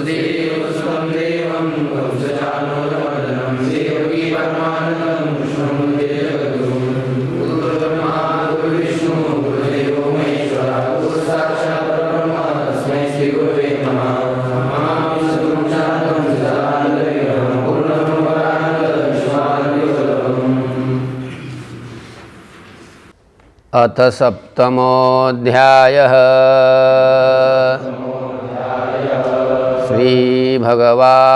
वसुदेवसुतं देवं कंसचाणूरमर्दनं देवकी परमानन्दं कृष्णं वन्दे जगद्गुरुं गुरुर्ब्रह्मा गुरुर्विष्णु गुरुर्देवो महेश्वरः गुरुसाक्षात् परब्रह्म तस्मै श्रीगुरवे नमः नमामि सद्गुरुं शान्तं सदानन्दविग्रहं पूर्णं परानन्दं विश्वानन्दविग्रहम्। अथ सप्तमोऽध्यायः। श्रीभगवानुवाच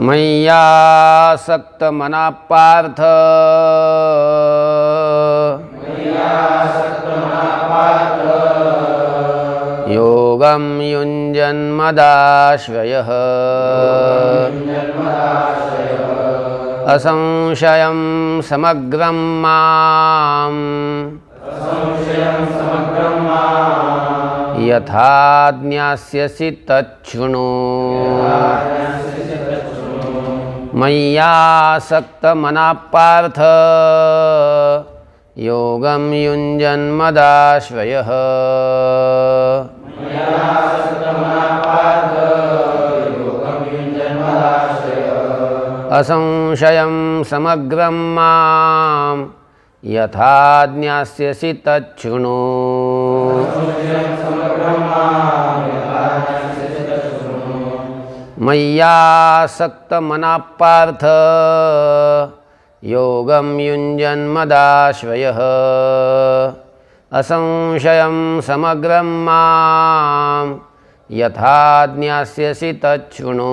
मय्यासक्तमनः पार्थ योगं युञ्जन्मदाश्रयः असंशयं समग्रं माम् यथा ज्ञास्यसि तच्छृणु। मय्यासक्तमनः पार्थ योगं युञ्जन्मदाश्रयः असंशयं समग्रं मां यथा ज्ञास्यसि तच्छृणु। मय्यासक्तमनः पार्थ योगं युञ्जन्मदाश्रयः असंशयं समग्रं मां यथा ज्ञास्यसि तच्छृणु।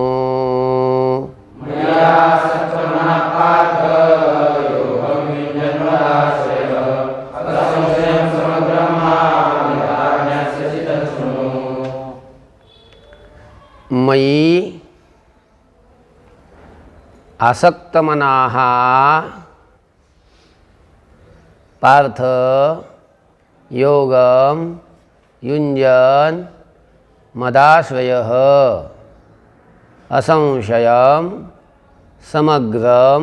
मयि आसक्तमनाः पार्थ योगं युञ्जन् मदाश्रयः असंशयं समग्रं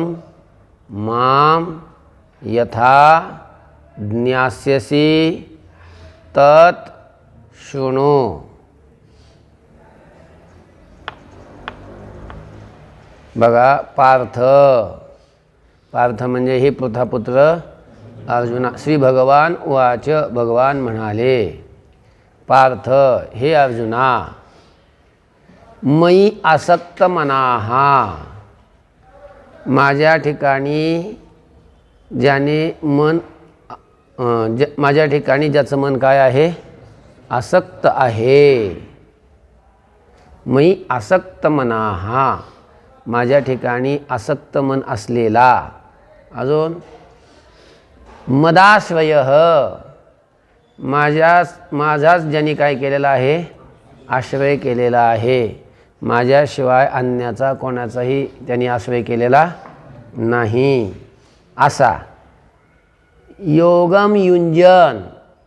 मां यथा ज्ञास्यसि तत् शृणु। बघा, पार्थ पार्थ म्हणजे हे पृथापुत्र अर्जुना. श्री भगवान उवाच, भगवान म्हणाले, पार्थ हे अर्जुना, मयि आसक्त मनाः, माझ्या ठिकाणी ज्याने मन माझ्या ठिकाणी ज्याचं मन काय आहे, आसक्त आहे. मयि आसक्त मनाः, माझ्या ठिकाणी आसक्त मन असलेला. अजून मदाश्रयः, माझाच ज्यांनी काय केलेला आहे, आश्रय केलेला आहे. माझ्याशिवाय अन्याचा कोणाचाही त्यांनी आश्रय केलेला नाही. असा योगम युंजन,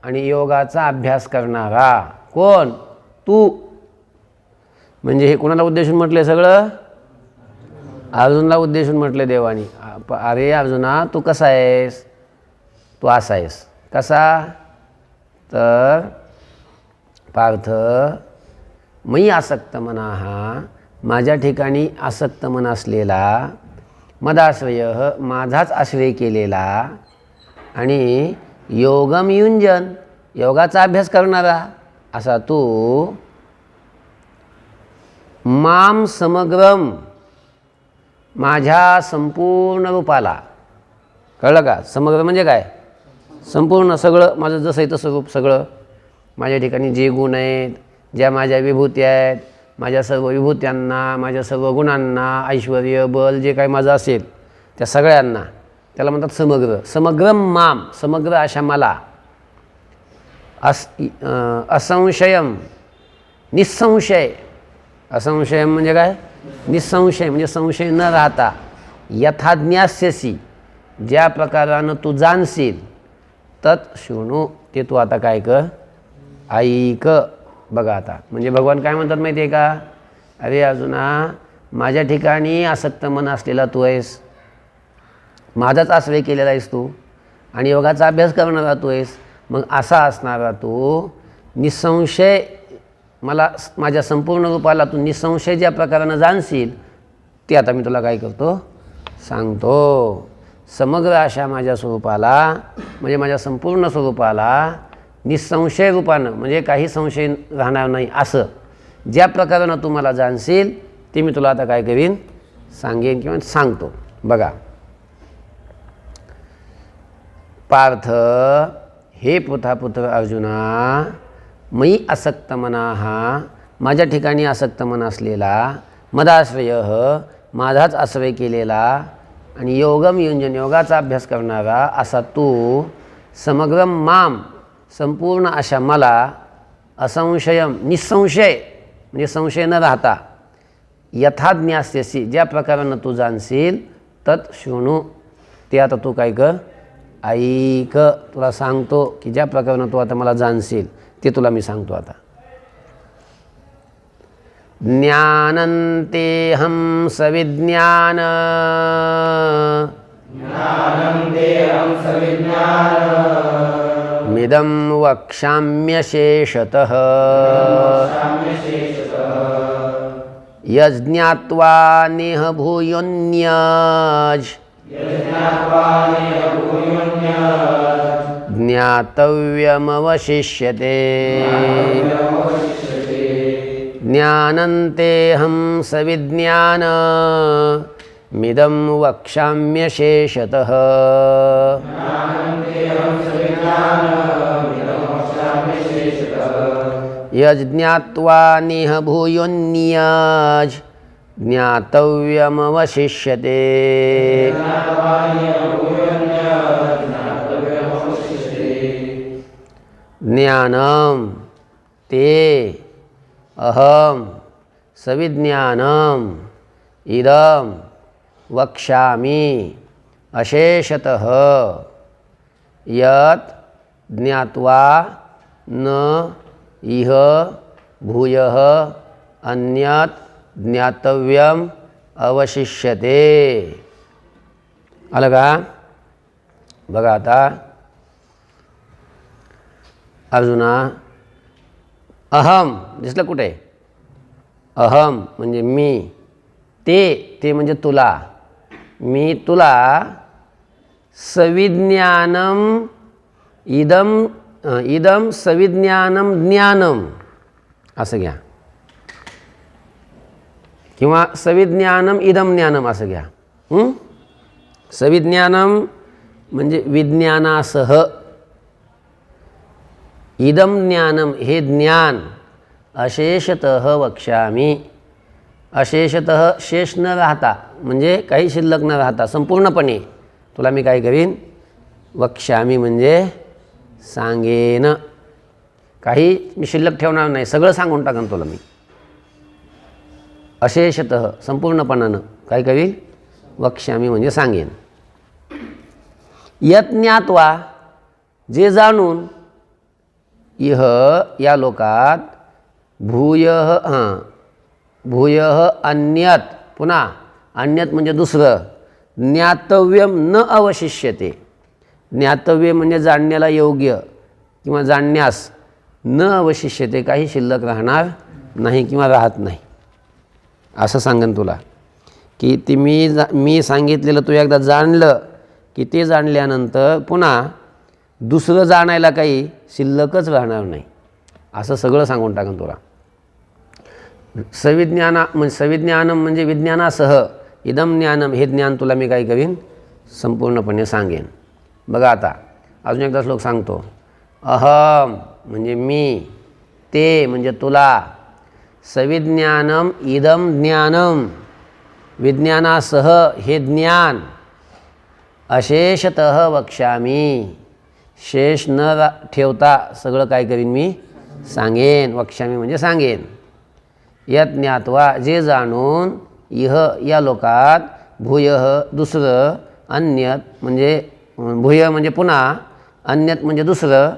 आणि योगाचा अभ्यास करणारा. कोण? तू. म्हणजे हे कोणाला उद्देशून म्हटले सगळं? अर्जुनला उद्देशून म्हटले देवानी. अरे अर्जुना, तू कसा आहेस? तू असा आहेस. कसा? तर पार्थ मयि आसक्त मनाः, माझ्या ठिकाणी आसक्त मन असलेला, मदाश्रयः, माझाच आश्रय केलेला, आणि योगम युंजन, योगाचा अभ्यास करणारा असा तू माम समग्रम, माझ्या संपूर्ण रूपाला. कळलं का? समग्र म्हणजे काय? संपूर्ण सगळं, माझं जसं आहे तसं रूप सगळं. माझ्या ठिकाणी जे गुण आहेत, ज्या माझ्या विभूती आहेत, माझ्या सर्व विभूत्यांना, माझ्या सर्व गुणांना, ऐश्वर्य, बल, जे काही माझं असेल त्या सगळ्यांना त्याला म्हणतात समग्र. समग्रम माम, समग्र अशा मला. असंशयम, निसंशय. असंशयम म्हणजे काय? निसंशय म्हणजे संशय न राहता. यथा ज्ञास्यसि, ज्या प्रकारानं तू जाणशील, तत् शृणु, ते तू आता काय कर, ऐक. बघा आता, म्हणजे भगवान काय म्हणतात माहिती आहे का? अरे अर्जुना, माझ्या ठिकाणी आसक्त मन असलेला तू आहेस, माझाच आश्रय केलेला आहेस तू, आणि योगाचा अभ्यास करणारा तू आहेस. मग असा असणारा तू निसंशय मला माझ्या संपूर्ण रूपाला तू निसंशय ज्या प्रकारानं जाणशील ते आता मी तुला काय करतो सांगतो. समग्र अशा माझ्या स्वरूपाला म्हणजे माझ्या संपूर्ण स्वरूपाला निसंशय रूपानं म्हणजे काही संशय राहणार नाही असं ज्या प्रकारानं तू मला जाणशील ते मी तुला आता काय करीन सांगेन किंवा सांगतो. बघा पार्थ, हे पुत्र अर्जुना, मयी आसक्त मनाः, माझ्या ठिकाणी आसक्त मन असलेला, मदाश्रय, माझाच आश्रय केलेला आणि योगम युंजन, योगाचा अभ्यास करणारा असा तू समग्र माम, संपूर्ण अशा मला, असंशयम, निसंशय म्हणजे संशय न राहता, यथा ज्ञास्यसी, ज्या प्रकारानं तू जाणशील, तत् शृणु, ते आता तू काय कर ऐक. तुला सांगतो की ज्या प्रकारानं तू आता मला जाणशील ते तुला मी सांगतो आता. ज्ञानन्तेऽहं सविज्ञान, मिदं वक्ष्याम्यशेषतः, यज्ञात्वा नेह भूयोऽन्यज् ज्ञातव्यमवशिष्यते. ज्ञानन्तेऽहं सविज्ञान, मिदं वक्ष्याम्यशेषतः, यज्ञात्वा नेह भूयोऽन्यज् ज्ञातव्यमवशिष्यते. ज्ञानं ते अहं सविज्ञानम् इदं वक्ष्यामि अशेषतः, यत् ज्ञात्वा न इह भूयः अन्यत् ज्ञातव्यम अवशिष्यते. आलं का? बघा आता अर्जुना, अहम दिसलं कुठे? अहम म्हणजे मी, ते म्हणजे तुला, मी तुला सविज्ञानम इदम सविज्ञानम ज्ञानम असं घ्या किंवा सविज्ञानम इदम ज्ञानम असं घ्या. सविज्ञानम म्हणजे विज्ञानासह, इदम ज्ञानम हे ज्ञान, अशेषतः वक्ष्यामि, अशेषतः शेष न राहता म्हणजे काही शिल्लक न राहता संपूर्णपणे तुला मी काय करीन वक्ष्यामि म्हणजे सांगेन. काही मी शिल्लक ठेवणार नाही, सगळं सांगून टाकेन तुला मी. अशेषतः संपूर्णपणानं काय करील वक्ष्यामि म्हणजे सांगेन. यत् ज्ञात्वा जे जाणून, इह या लोकात, भूयः अन्यत, पुन्हा अन्यत म्हणजे दुसरं, ज्ञातव्यम न अवशिष्यते. ज्ञातव्य म्हणजे जाणण्याला योग्य किंवा जाणण्यास, न अवशिष्यते काही शिल्लक राहणार नाही किंवा राहत नाही असं सांगेन तुला. की ती मी सांगितलेलं तू एकदा जाणलं की ते जाणल्यानंतर पुन्हा दुसरं जाणायला काही शिल्लकच राहणार नाही असं सगळं सांगून टाकेन तुला. सविज्ञानम म्हणजे विज्ञानासह, इदम ज्ञानम हे ज्ञान तुला मी काय करीन संपूर्णपणे सांगेन. बघा आता अजून एकदा श्लोक सांगतो. अहम म्हणजे मी, ते म्हणजे तुला, सविज्ञानम इदम ज्ञानम विज्ञानासह हे ज्ञान, अशेषतः वक्ष्यामि शेष न ठेवता सगळं काय करीन मी सांगेन. वक्ष्यामि म्हणजे सांगेन. यत् ज्ञात्वा जे जाणून, इह या लोकात, भूयः दुसरं, अन्यत म्हणजे भूय म्हणजे पुन्हा, अन्यत म्हणजे दुसरं,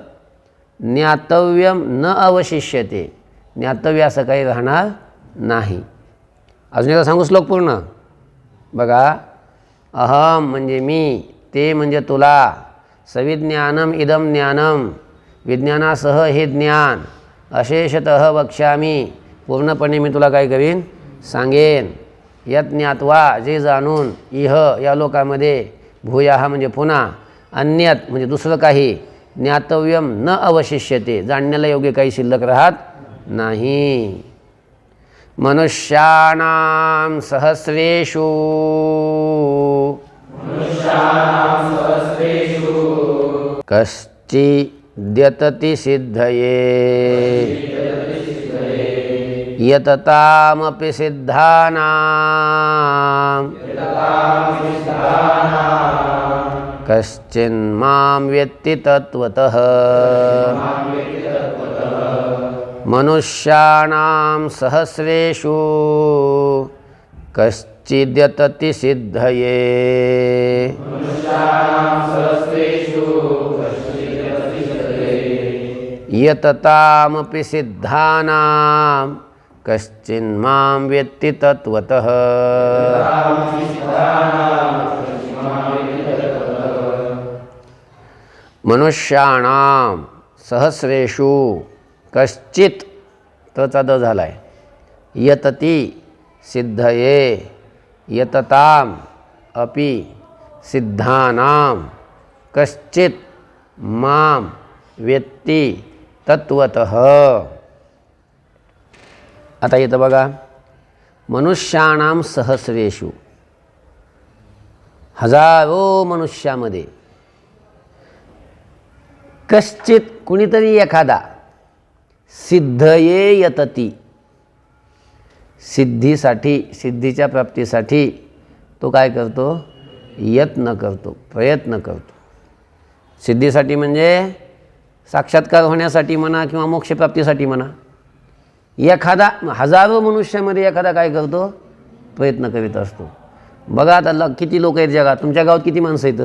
ज्ञातव्यम न अवशिष्यते ज्ञातव्य असं काही राहणार नाही. अजून एकदा सांगू श्लोक पूर्ण. बघा अहम म्हणजे मी, ते म्हणजे तुला, सविज्ञानम इदम ज्ञानम विज्ञानासह हे ज्ञान, अशेषतः वक्ष्यामी, पूर्णपणे मी तुला काय करीन, सांगेन. यत् ज्ञात्वा, जे जाणून, इह या लोकामध्ये, भूयाः म्हणजे पुन्हा, अन्यत म्हणजे दुसरं काही, ज्ञातव्यम न अवशिष्यते, जाणण्याला योग्य काही शिल्लक राहत नाही. मनुष्याणां सहस्रेषु कश्चिद्यतति सिद्धये यततामपि सिद्धानां कश्चिन्मां वेत्ति तत्त्वतः. मनुष्याणां सहस्रेषु कश्चिद्यतति सिद्धये यततामपि सिद्धानां कश्चिन्मां वेत्ति तत्त्वतः. मनुष्याणां सहस्रेषु कश्चित तचा द झालाय, यतती सिद्धये यतताम अपि सिद्धानां कश्चित मां वेत्ति तत्त्वतः. आता येतं बघा, मनुष्याणां सहस्रेषु, हजारो मनुष्यामध्ये, कश्चित कुणीतरी एखादा, सिद्धये यतती सिद्धीसाठी, सिद्धीच्या प्राप्तीसाठी तो काय करतो, यत्न करतो, प्रयत्न करतो. सिद्धीसाठी म्हणजे साक्षात्कार होण्यासाठी म्हणा किंवा मोक्षप्राप्तीसाठी म्हणा. एखादा, हजारो मनुष्यामध्ये एखादा काय करतो, प्रयत्न करीत असतो. बघा आता किती लोक आहेत जगात, तुमच्या गावात किती माणसं आहेत,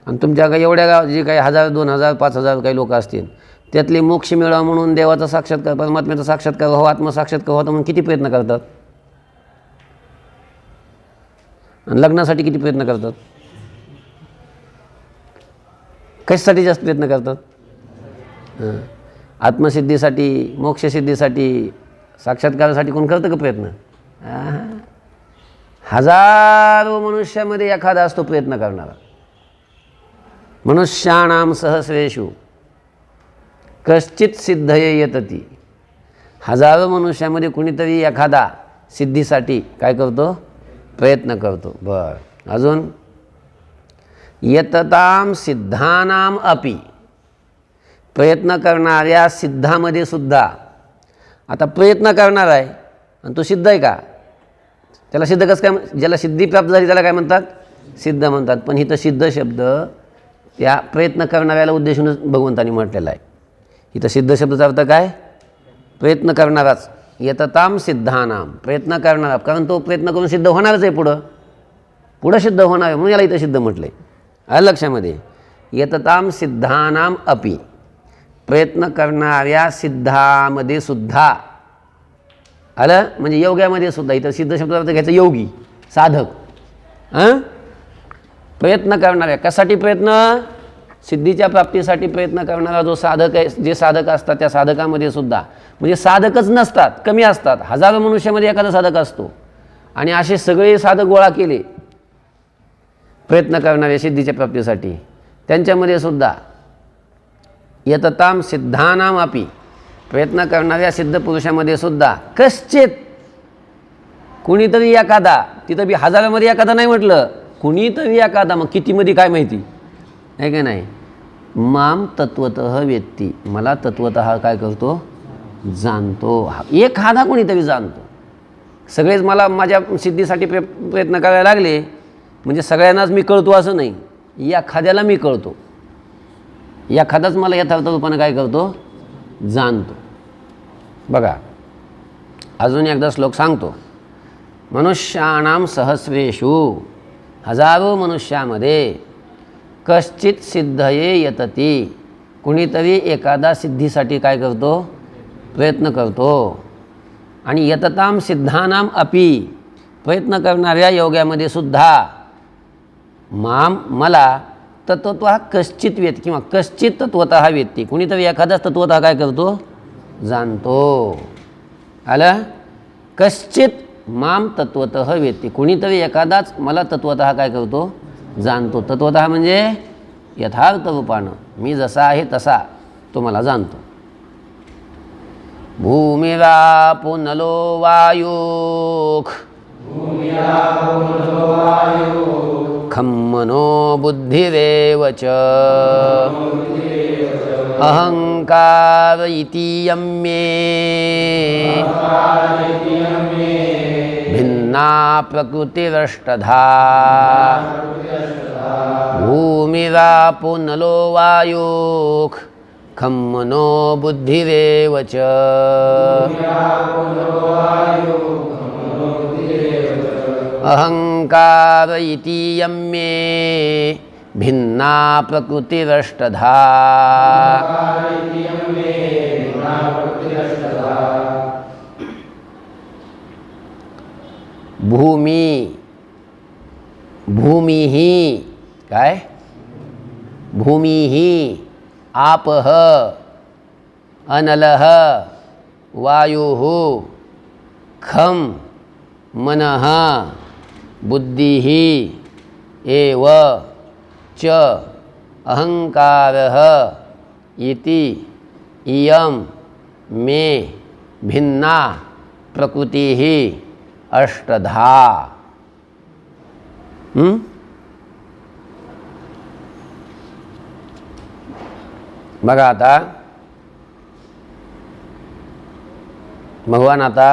आणि तुमच्या एवढ्या गावात जे काही 1000, 2000, 5000 काही लोक असतील, त्यातले मोक्ष मिळावा म्हणून, देवाचा साक्षात्कार, परमात्म्याचा साक्षात्कार व्हावा, आत्मसाक्षात्कार व्हावा म्हणून किती प्रयत्न करतात, आणि लग्नासाठी किती प्रयत्न करतात, कशासाठी जास्त प्रयत्न करतात, आत्मसिद्धीसाठी, मोक्षसिद्धीसाठी, साक्षात्कारासाठी कोण करतं का प्रयत्न. हजारो मनुष्यामध्ये एखादा असतो प्रयत्न करणारा. मनुष्याणां सहस्रेषु कश्चित सिद्धये यतती, हजारो मनुष्यामध्ये कुणीतरी एखादा सिद्धीसाठी काय करतो, प्रयत्न करतो. बरं, अजून यततां सिद्धानां अपि, प्रयत्न करणाऱ्या सिद्धामध्ये सुद्धा. आता प्रयत्न करणार आहे आणि तो सिद्ध आहे का, त्याला सिद्ध कसं काय, ज्याला सिद्धी प्राप्त झाली त्याला काय म्हणतात, सिद्ध म्हणतात. पण इथं सिद्ध शब्द त्या प्रयत्न करणाऱ्याला उद्देशूनच भगवंतांनी म्हटलेला आहे. इथं सिद्ध शब्दाचा अर्थ काय, प्रयत्न करणाराच. यततां सिद्धानां, प्रयत्न करणारा, कारण तो प्रयत्न करून सिद्ध होणारच आहे, पुढं सिद्ध होणार आहे, म्हणून याला इथं सिद्ध म्हटलं आहे. आलं लक्षामध्ये. यततां सिद्धानां अपि, प्रयत्न करणाऱ्या सिद्धामध्ये सुद्धा. आलं, म्हणजे योग्यामध्ये सुद्धा. इथं सिद्ध शब्दाचा अर्थ घ्यायचं योगी, साधक. प्रयत्न करणाऱ्या, कशासाठी प्रयत्न, सिद्धीच्या प्राप्तीसाठी प्रयत्न करणारा जो साधक आहे, जे साधक असतात त्या साधकामध्ये सुद्धा, म्हणजे साधकच नसतात, कमी असतात. हजारो मनुष्यामध्ये एखादा साधक असतो, आणि असे सगळे साधक गोळा केले प्रयत्न करणारे सिद्धीच्या प्राप्तीसाठी, त्यांच्यामध्ये सुद्धा यततां सिद्धानां अपि, प्रयत्न करणाऱ्या सिद्ध पुरुषामध्ये सुद्धा कश्चित, कुणीतरी एखादा. तिथं बी हजारामध्ये एखादा नाही म्हटलं, कुणीतरी एखादा. मग कितीमध्ये काय माहिती आहे का नाही. माम तत्वतः वेत्ती, मला तत्वतः काय करतो, जाणतो. एखादा कोणीतरी जाणतो. सगळेच मला माझ्या सिद्धीसाठी प्रयत्न करायला लागले म्हणजे सगळ्यांनाच मी कळतो असं नाही. एखाद्याला मी कळतो, एखादाच मला यथार्थ रूपानं काय करतो, जाणतो. बघा अजून एकदा श्लोक सांगतो. मनुष्याणां सहस्रेषु, हजारो मनुष्यामध्ये, कश्चित सिद्धये यतती, कुणीतरी एखादा सिद्धीसाठी काय करतो, प्रयत्न करतो. आणि यततां सिद्धानां अपि, प्रयत्न करणाऱ्या योग्यामध्ये सुद्धा, माम मला तत्वतः कश्चित वेत्ती, किंवा कश्चित तत्वतः वेत्ती, कुणीतरी एखादाच तत्वतः काय करतो, जाणतो. आलं? कश्चित माम तत्वतः वेत्ती, कुणीतरी एखादाच मला तत्वतः काय करतो? जाणतो. तत्वतः म्हणजे यथार्थ रूपानं, मी जसा आहे तसा तो मला जाणतो. भूमिरापो नलो वायुः खं मनो बुद्धिरेव च अहंकार इतीयं मे भिन्ना प्रकृतिरष्टधा. भूमिरापो नलो वायुः खं मनो बुद्धिरेव च अहंकार इतीयं मे भिन्ना प्रकृतिरष्टधा. भूमी, भूमिः काय? भूमिः आपः अनलः वायुः खं मनः बुद्धिः एव च अहंकारः इति इयं मे भिन्ना प्रकृतिः अष्टधा. बघा आता भगवान आता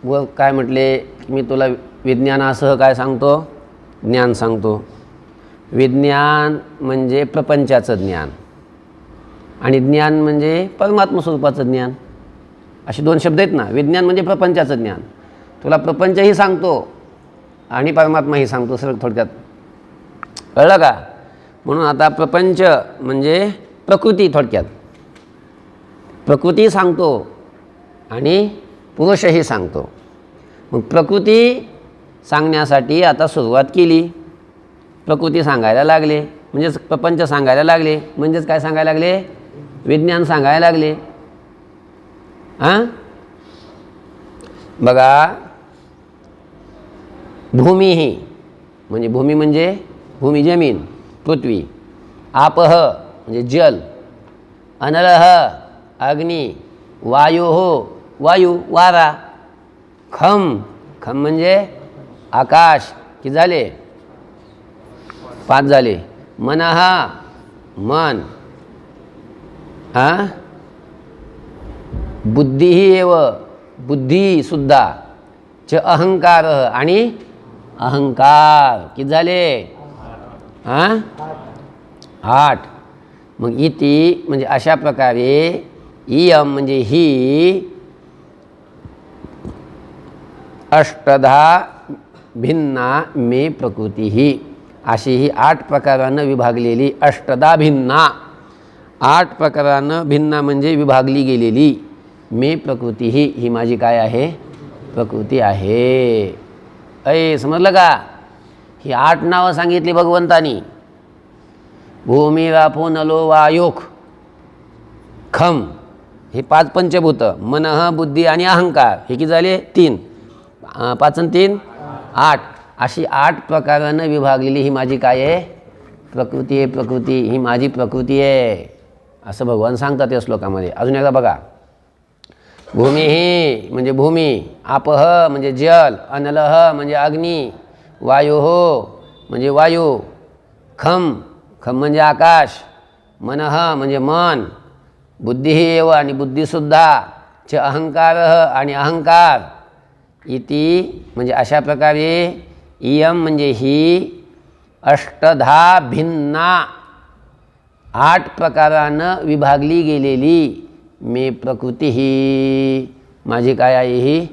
व काय म्हटले, मी तुला विज्ञानासह काय सांगतो? ज्ञान सांगतो. विज्ञान म्हणजे प्रपंचाचं ज्ञान आणि ज्ञान म्हणजे परमात्मा स्वरूपाचं ज्ञान. असे दोन शब्द आहेत ना. विज्ञान म्हणजे प्रपंचाचं ज्ञान. तुला प्रपंचही सांगतो आणि परमात्माही सांगतो, सरळ थोडक्यात. कळलं का? म्हणून आता प्रपंच म्हणजे प्रकृती, थोडक्यात प्रकृती सांगतो आणि पुरुषही सांगतो. मग प्रकृती सांगण्यासाठी आता सुरुवात केली. प्रकृती सांगायला लागले म्हणजेच प्रपंच सांगायला लागले, म्हणजेच काय सांगायला लागले? विज्ञान सांगायला लागले. बघा, भूमी म्हणजे भूमी जमीन पृथ्वी, आपह म्हणजे जल, अनलह अग्नी, वायू वारा, खम म्हणजे आकाश. किती झाले? 5 झाले. मनः मन, बुद्धी एव बुद्धी सुद्धा, च अहंकार आणि अहंकार. किती झाले? 8. मग इति म्हणजे अशा प्रकारे, इयम म्हणजे ही, अष्टधा भिन्ना मे प्रकृती ही, अशी ही 8 प्रकारानं विभागलेली अष्टधा भिन्ना, 8 प्रकारानं भिन्ना म्हणजे विभागली गेलेली, मे प्रकृती ही माझी काय आहे? प्रकृती आहे. समजलं का? ही 8 नावं सांगितली भगवंतानी. भूमी वापो नलो वायुः खम, हे 5 पंचभूत, मनः बुद्धी आणि अहंकार. हे किती झाले? 3. 5 आणि 3 8. अशी 8 प्रकारानं विभागलेली ही माझी काय आहे? प्रकृती आहे. प्रकृती ही माझी प्रकृती आहे, असं भगवान सांगतात या श्लोकामध्ये. अजून एकदा बघा. भूमी ही म्हणजे भूमी, आपह म्हणजे जल, अनलह म्हणजे अग्नी, वायुः म्हणजे वायू, खम म्हणजे आकाश, मनः म्हणजे मन, बुद्धी एव आणि बुद्धीसुद्धा, च अहंकार आणि अहंकार, इति म्हणजे अशा प्रकारे, इयम म्हणजे ही, अष्टधा भिन्ना 8 प्रकारानं विभागली गेलेली, मे प्रकृती ही माझी काय आहे? ही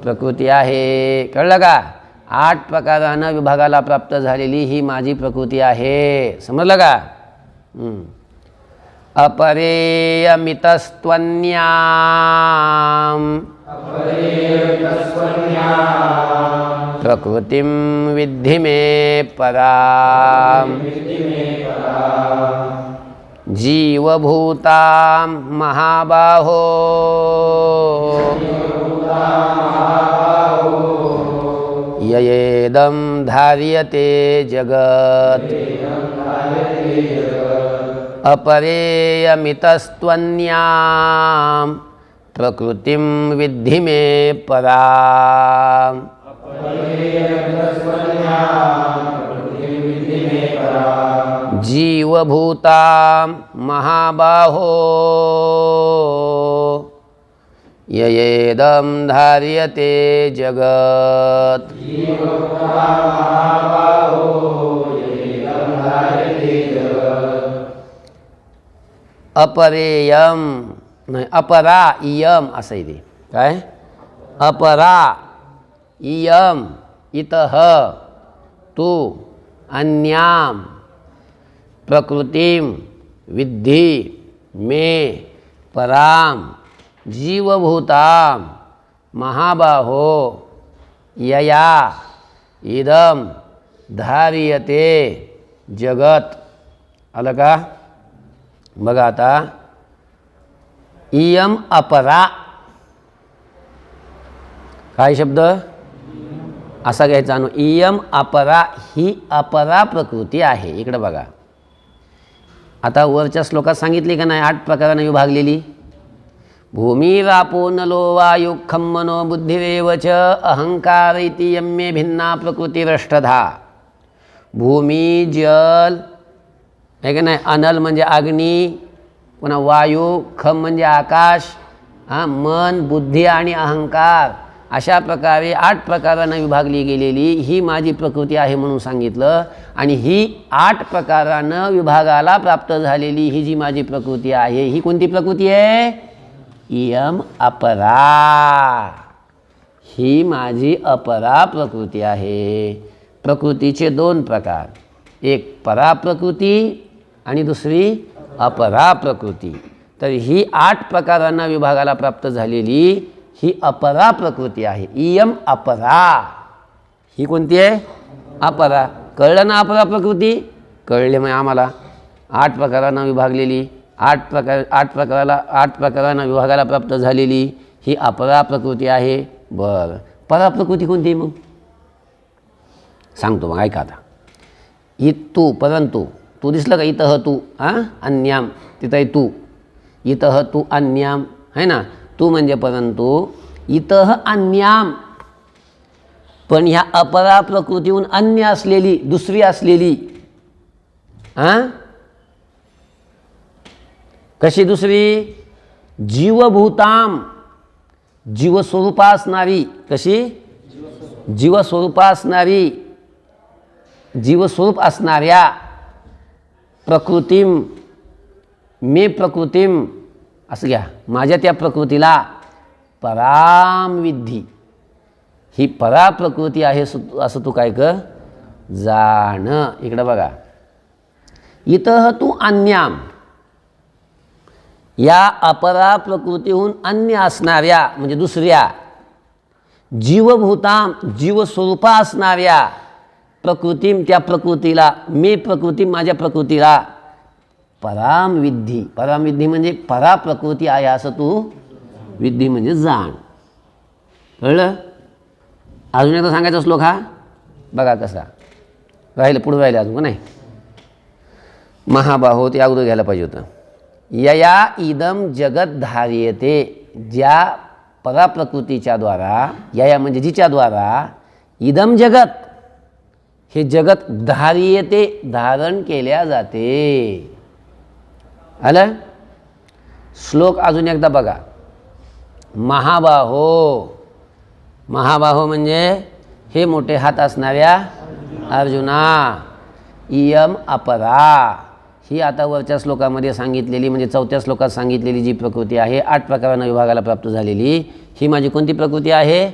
प्रकृती आहे. कळलं का? 8 प्रकारानं विभागाला प्राप्त झालेली ही माझी प्रकृती आहे. समजलं का? अपरेयमितस्त्वन्याम् प्रकृतिं विद्धि मे पराम् जीवभूतां महाबाहो ययेदं धार्यते जगत् अपरेयमितस्त्वन्यां प्रकृतिं विद्धि मे पराम्। जीवभूतां महाबाहो ययेदं धार्यते जगत् अपरेयम नाही अपरा इयम असं आहे ते काय अपरा इयम इतः तू अन्याम प्रकृतिम विद्धि मे पराम जीवभूतां महाबाहो यया इदम धार्यते जगत। आलं का? बघा आता इयम अपरा काय शब्द असा घ्यायचा अनु इयम अपरा ही अपरा प्रकृती आहे। इकडे बघा आता वरच्या श्लोकात सांगितली का नाही 8 प्रकाराने विभागलेली भूमिरापो नलो वायु खम मनो बुद्धिरेव च अहंकार इति यम्मे भिन्ना प्रकृतिरष्टधा। भूमी जल आहे का नाही अनल म्हणजे अग्नी पुन्हा वायू खम म्हणजे आकाश मन बुद्धी आणि अहंकार अशा प्रकारे 8 प्रकारांना विभागली गेलेली ही माझी प्रकृती आहे म्हणून सांगितलं। आणि ही 8 प्रकारानं विभागाला प्राप्त झालेली ही जी माझी प्रकृती आहे ही कोणती प्रकृती आहे? इयम अपरा ही माझी अपरा प्रकृती आहे। प्रकृतीचे 2 प्रकार एक परा प्रकृती आणि दुसरी अपरा प्रकृती। तर ही 8 प्रकारांना विभागाला प्राप्त झालेली ही अपरा प्रकृती आहे। इयम अपरा ही कोणती आहे? अपरा। कळलं ना अपरा प्रकृती? कळले मग आम्हाला 8 प्रकारांना विभागलेली 8 प्रकारांना विभागाला प्राप्त झालेली ही अपरा प्रकृती आहे। बरं परा प्रकृती कोणती मग सांगतो मग ऐका आता। तू परंतु तू दिसलं का इतः तू अन्याम तिथं आहे तू इतः तू अन्याम है ना तू म्हणजे परंतु इतः अन्याम पण ह्या अपरा प्रकृतीहून अन्य असलेली दुसरी असलेली कशी दुसरी जीवभूताम जीवस्वरूपा असणारी कशी जीवस्वरूपा असणारी जीवस्वरूप असणाऱ्या प्रकृतीम मे प्रकृतीम असं घ्या माझ्या त्या प्रकृतीला पराम विद्धी ही परा प्रकृती आहे असं तू काय कर जाण। इकडं बघा इतः तू अन्याम या अपरा प्रकृतीहून अन्य असणाऱ्या म्हणजे दुसऱ्या जीवभूताम जीवस्वरूपा असणाऱ्या प्रकृतीम त्या प्रकृतीला मे प्रकृती माझ्या प्रकृतीला पराम विद्धी पराम विद्धी म्हणजे परा प्रकृती आहे असं तू विद्धी म्हणजे जाण। कळलं? अजून एकदा सांगायचा श्लोक हा बघा कसा राहिलं पुढे राहिलं अजून का नाही महाबाहो ते अगोदर घ्यायला पाहिजे होतं। यया इदम जगत धार्यते ज्या पराप्रकृतीच्या द्वारा यया म्हणजे जिच्या द्वारा इदम जगत हे जगत धार्यते धारण केल्या जाते। आलं? श्लोक अजून एकदा बघा महाबाहो महाबाहो म्हणजे हे मोठे हात असणाऱ्या अर्जुना इयम अपरा ही आता वरच्या श्लोकामध्ये सांगितलेली म्हणजे 4थ्या श्लोकात सांगितलेली जी प्रकृती आहे 8 प्रकारांना विभागाला प्राप्त झालेली ही माझी कोणती प्रकृती आहे?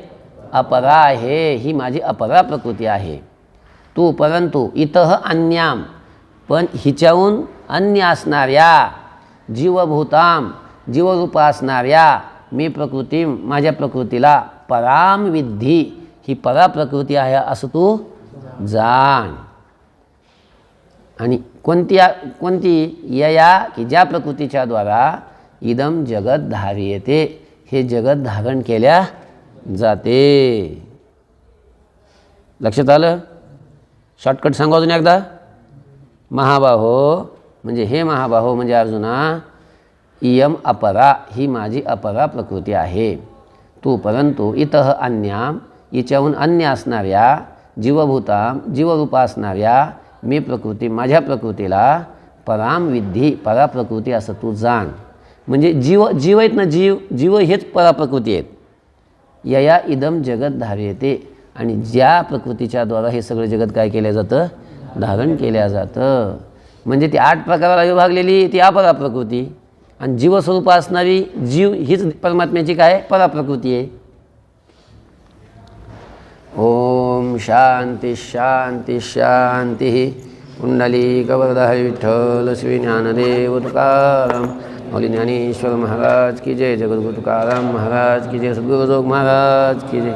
अपरा आहे। ही माझी अपरा प्रकृती आहे। तू परंतु इतः अन्याम पण हिच्याहून अन्य असणाऱ्या जीवभूताम जीवरूप असणाऱ्या मी प्रकृती माझ्या प्रकृतीला पराम विद्धी ही परा प्रकृती आहे असं तू जाण। आणि कोणती यया की ज्या प्रकृतीच्या द्वारा इदम जगत धार्यते हे जगत धारण केल्या जाते. लक्षात आलं? शॉर्टकट सांगू अजून एकदा. महाबाहो म्हणजे हे महाबाहो म्हणजे अर्जुना, इयम अपरा ही माझी अपरा प्रकृती आहे. तू परंतु इतः अन्याम हिच्याहून अन्य असणाऱ्या जीवभूताम जीवरूपा असणाऱ्या मी प्रकृती माझ्या प्रकृतीला पराम विद्धी पराप्रकृती असं तू जाण. म्हणजे जीव आहेत ना, जीव हेच पराप्रकृती आहेत. यया इदम जगत धार्यते आणि ज्या प्रकृतीच्या द्वारा हे सगळं जगत काय केलं जातं, धारण केल्या जातं. म्हणजे ती 8 प्रकाराला विभागलेली ती अपरा प्रकृती आणि जीवस्वरूप असणारी जीव हीच परमात्म्याची काय पराप्रकृती आहे. ओम शांती शांती शांती. पुंडलीकवरदहर विठ्ठल श्री ज्ञानदेव तुकाराम मौली ज्ञानेश्वर महाराज की जय. जगद्गुरु तुकाराम महाराज की जय. सद्गुरुजोग महाराज की जय.